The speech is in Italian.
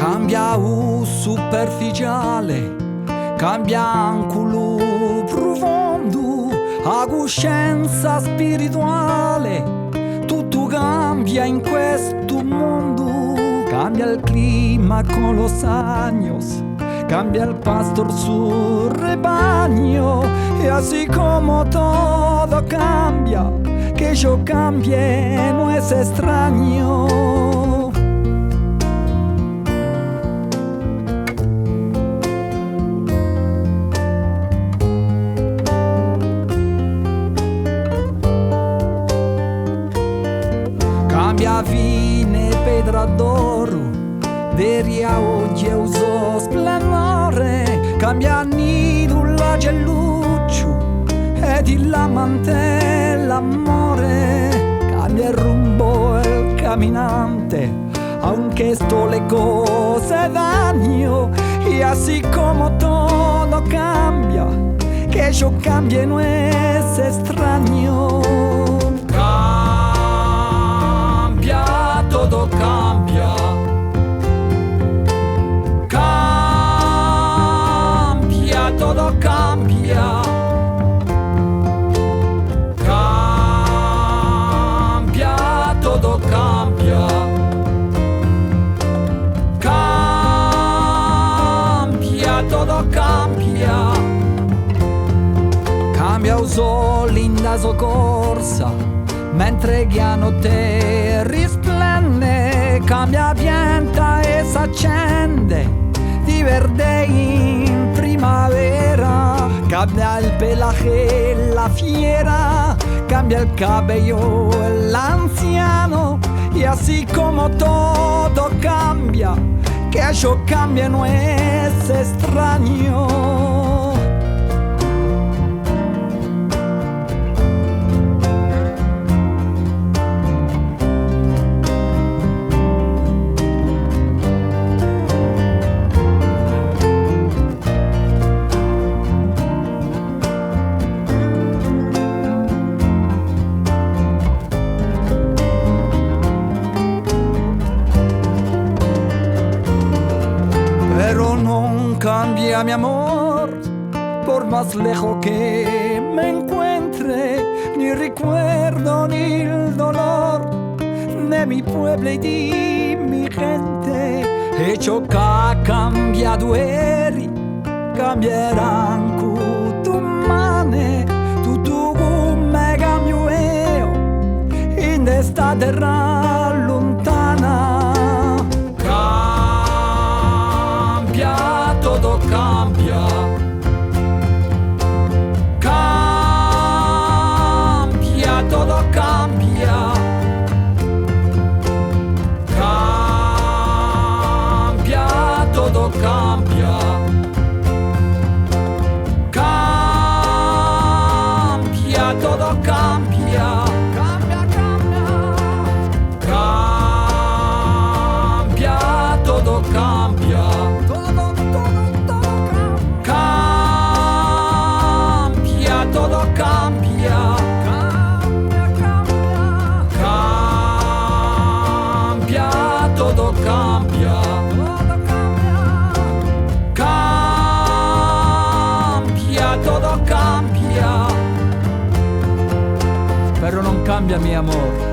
Cambia o superficiale, cambia anche lo profondo, la coscienza spirituale. Tutto cambia in questo mondo, cambia il clima con los años, cambia el pastor su rebaño, y así como todo cambia, que yo cambie no es extraño. Cambia vine pedra d'oro, deria oggi è uso splendore, cambia nido la gelluccio ed il amante l'amore, cambia il rumbo el caminante, aunque esto le cose daño, y así como todo cambia, que yo cambie no es extraño. Todo cambia, cambia, todo cambia, cambia, todo cambia, cambia, todo cambia, cambia uso linda soccorsa, mentre ghiano te risplende, cambia pianta e s'accende di verde in primavera, cambia il pelaje e la fiera, cambia el cabello el anciano, y así como todo cambia, que eso cambia no es extraño. Pero no cambia mi amor, por más lejos que me encuentre, ni recuerdo ni el dolor de mi pueblo y de mi gente. Hecho que ha cambiado eri, cambieran tu mane, tu me cambio io, in esta terra lontana. Todo cambia, cambia, todo cambia, cambia, todo cambia, cambia, todo cambia, cambia, cambia, cambia, todo cambia. Todo cambia, cambia, cambia, cambia, todo cambia, cambia, todo cambia, pero non cambia mi amor.